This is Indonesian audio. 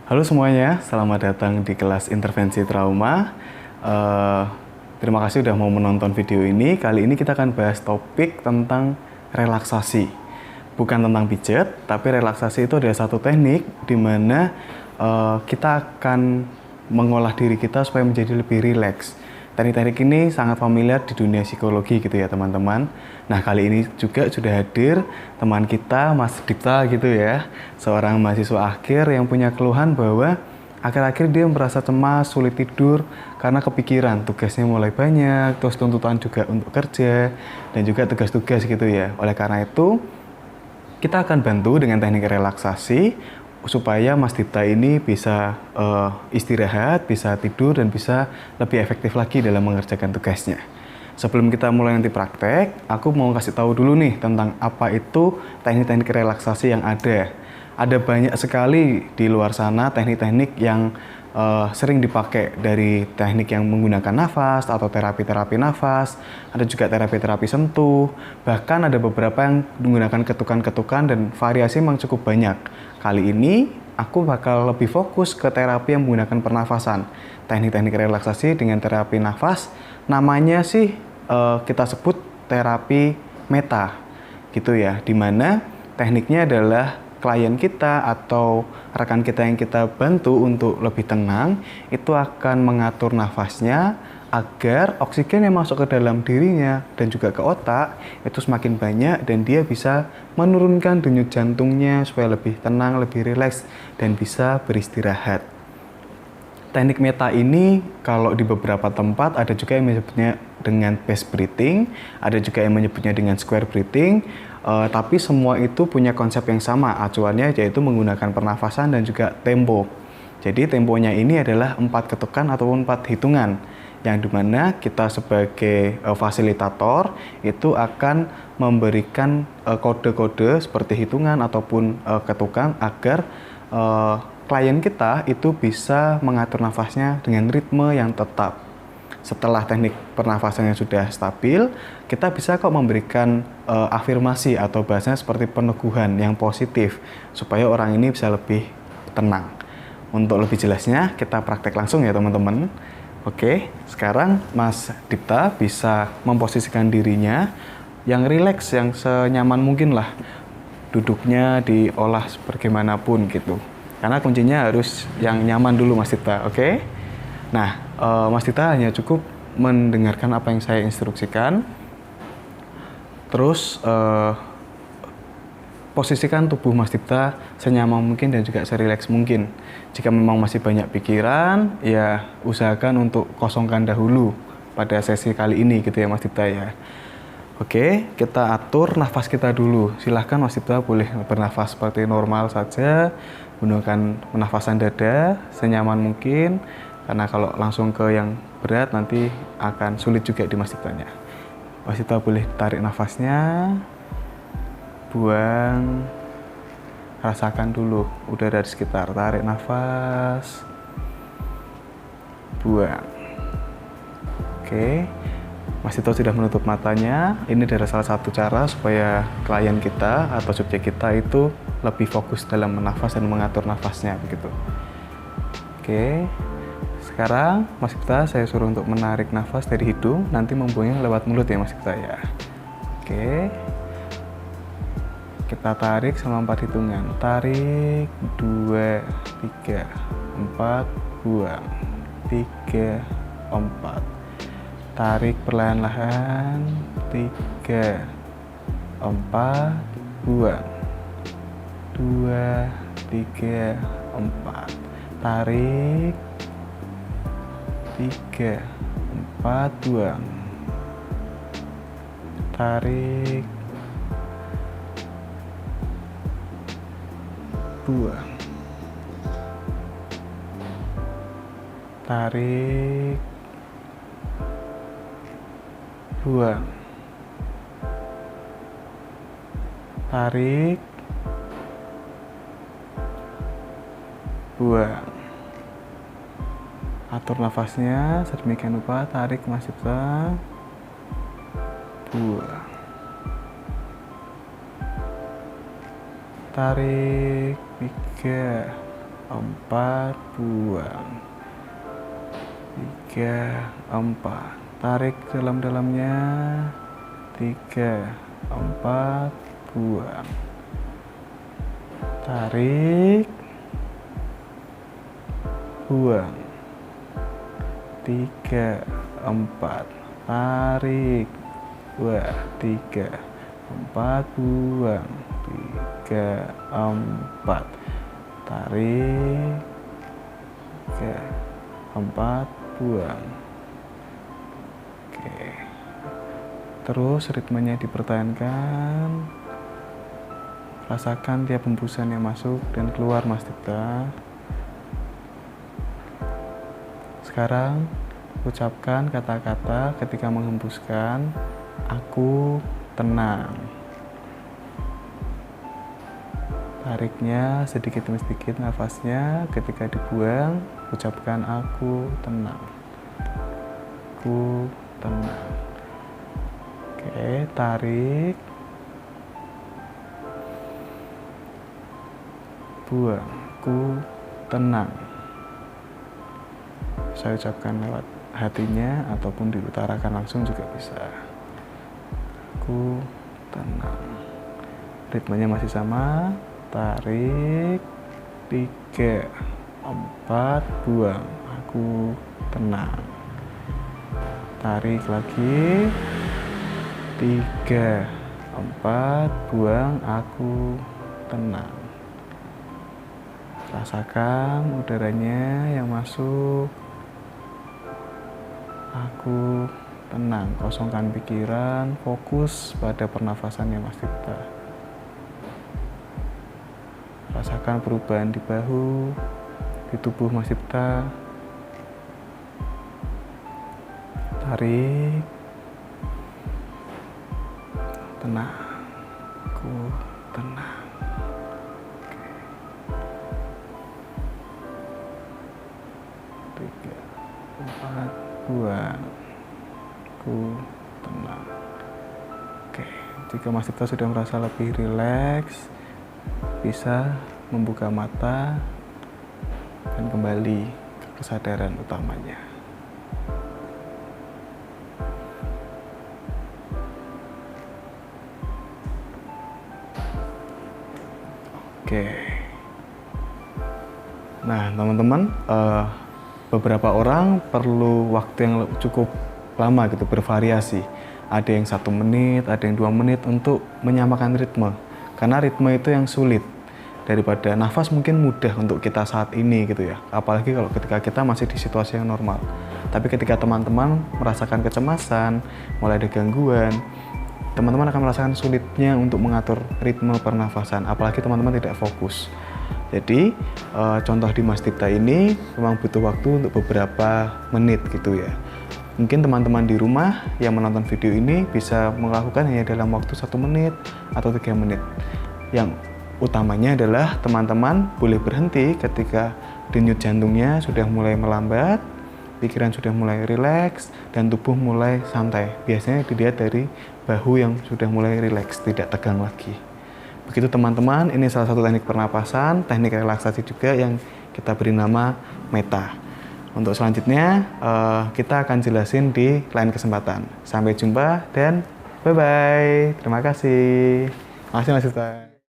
Halo semuanya, selamat datang di kelas intervensi trauma. Eh, Terima kasih sudah mau menonton video ini. Kali ini kita akan bahas topik tentang relaksasi. Bukan tentang pijat, tapi relaksasi itu adalah satu teknik di mana kita akan mengolah diri kita supaya menjadi lebih rileks. Teknik-teknik ini sangat familiar di dunia psikologi gitu ya teman-teman. Nah kali ini juga sudah hadir teman kita Mas Dipta gitu ya. Seorang mahasiswa akhir yang punya keluhan bahwa akhir-akhir dia merasa cemas, sulit tidur karena kepikiran tugasnya mulai banyak, terus tuntutan juga untuk kerja dan juga tugas-tugas gitu ya. Oleh karena itu kita akan bantu dengan teknik relaksasi supaya Mas Dipta ini bisa istirahat, bisa tidur, dan bisa lebih efektif lagi dalam mengerjakan tugasnya. Sebelum kita mulai nanti praktek, aku mau kasih tahu dulu nih tentang apa itu teknik-teknik relaksasi yang ada. Ada banyak sekali di luar sana teknik-teknik yang sering dipakai, dari teknik yang menggunakan nafas atau terapi-terapi nafas, ada juga terapi-terapi sentuh, bahkan ada beberapa yang menggunakan ketukan-ketukan dan variasi memang cukup banyak. Kali ini aku bakal lebih fokus ke terapi yang menggunakan pernafasan. Teknik-teknik relaksasi dengan terapi nafas, namanya sih kita sebut terapi meta gitu ya, dimana tekniknya adalah klien kita atau rekan kita yang kita bantu untuk lebih tenang itu akan mengatur nafasnya agar oksigen yang masuk ke dalam dirinya dan juga ke otak itu semakin banyak dan dia bisa menurunkan denyut jantungnya supaya lebih tenang, lebih rileks dan bisa beristirahat. Teknik meta ini kalau di beberapa tempat ada juga yang menyebutnya dengan phase breathing, ada juga yang menyebutnya dengan square breathing, tapi semua itu punya konsep yang sama, acuannya yaitu menggunakan pernafasan dan juga tempo. Jadi temponya ini adalah 4 ketukan ataupun 4 hitungan, yang dimana kita sebagai fasilitator itu akan memberikan kode-kode seperti hitungan ataupun ketukan agar klien kita itu bisa mengatur nafasnya dengan ritme yang tetap. Setelah teknik pernafasannya sudah stabil, kita bisa kok memberikan afirmasi atau bahasanya seperti peneguhan yang positif supaya orang ini bisa lebih tenang. Untuk lebih jelasnya kita praktek langsung ya teman-teman. Oke, sekarang Mas Dipta bisa memposisikan dirinya yang rileks, yang senyaman mungkin lah. Duduknya diolah sebagaimanapun gitu. Karena kuncinya harus yang nyaman dulu Mas Dipta, oke? Nah, Mas Dipta hanya cukup mendengarkan apa yang saya instruksikan. Terus posisikan tubuh Mas Dipta senyaman mungkin dan juga serileks mungkin. Jika memang masih banyak pikiran, ya usahakan untuk kosongkan dahulu pada sesi kali ini gitu ya Mas Dipta ya. Oke, kita atur nafas kita dulu. Silahkan Mas Dipta boleh bernafas seperti normal saja, gunakan penafasan dada senyaman mungkin, karena kalau langsung ke yang berat nanti akan sulit juga di Mas Diptanya. Mas Dipta boleh tarik nafasnya, buang, rasakan dulu udara di sekitar. Tarik nafas, buang. Oke, Mas Dipta sudah menutup matanya. Ini adalah salah satu cara supaya klien kita atau subjek kita itu lebih fokus dalam menafas dan mengatur nafasnya begitu. Oke, sekarang Mas Dipta saya suruh untuk menarik nafas dari hidung, nanti membuangnya lewat mulut ya Mas Dipta ya. Oke, kita tarik selama 4 hitungan. Tarik 2, 3, 4, buang 3, 4. Tarik perlahan-lahan 3, 4, buang 2, 3, 4. Tarik 3, 4, buang. Tarik, buang. Tarik, buang. Tarik, buang. Atur nafasnya sedemikian rupa. Tarik Mas Dipta, buang. Tarik 3, 4, buang. 3, 4. Tarik dalam-dalamnya. 3, 4, buang. Tarik, buang. 3, 4. Tarik. 2, 3, 4, buang. 3, 4. Tarik. 3, 4, buang. Oke. Terus ritmenya dipertahankan. Rasakan tiap hembusan yang masuk dan keluar, Mas Dipta. Sekarang ucapkan kata-kata ketika menghembuskan, aku tenang. Tariknya sedikit demi sedikit nafasnya. Ketika dibuang, ucapkan aku tenang. Aku tenang. Oke, tarik. Buang. Aku tenang. Saya ucapkan lewat hatinya ataupun diutarakan langsung juga bisa. Aku tenang. Ritmenya masih sama. Tarik. 3, 4, buang. Aku tenang. Tarik lagi. 3, 4, buang. Aku tenang. Rasakan udaranya yang masuk. Aku tenang. Kosongkan pikiran. Fokus pada pernafasannya, Mas Dipta. Rasakan perubahan di bahu, di tubuh Mas Dipta. Tarik. Tenang. Aku tenang. Oke. 3, 4, buang. Aku tenang. Oke. Jika Mas Dipta sudah merasa lebih rileks, bisa membuka mata dan kembali ke kesadaran utamanya. Oke. Nah, teman-teman, beberapa orang perlu waktu yang cukup lama gitu, bervariasi. Ada yang 1 menit, ada yang 2 menit untuk menyamakan ritme. Karena ritme itu yang sulit. Daripada nafas mungkin mudah untuk kita saat ini gitu ya. Apalagi kalau ketika kita masih di situasi yang normal. Tapi ketika teman-teman merasakan kecemasan, mulai ada gangguan, teman-teman akan merasakan sulitnya untuk mengatur ritme pernafasan. Apalagi teman-teman tidak fokus. Jadi contoh di Mas Dipta ini memang butuh waktu untuk beberapa menit gitu ya. Mungkin teman-teman di rumah yang menonton video ini bisa melakukan hanya dalam waktu 1 menit atau 3 menit. Yang utamanya adalah teman-teman boleh berhenti ketika denyut jantungnya sudah mulai melambat, pikiran sudah mulai rileks, dan tubuh mulai santai. Biasanya dilihat dari bahu yang sudah mulai rileks, tidak tegang lagi. Begitu teman-teman, ini salah satu teknik pernapasan, teknik relaksasi juga yang kita beri nama Meta. Untuk selanjutnya, kita akan jelasin di lain kesempatan. Sampai jumpa dan bye-bye. Terima kasih. Makasih Mas Dipta.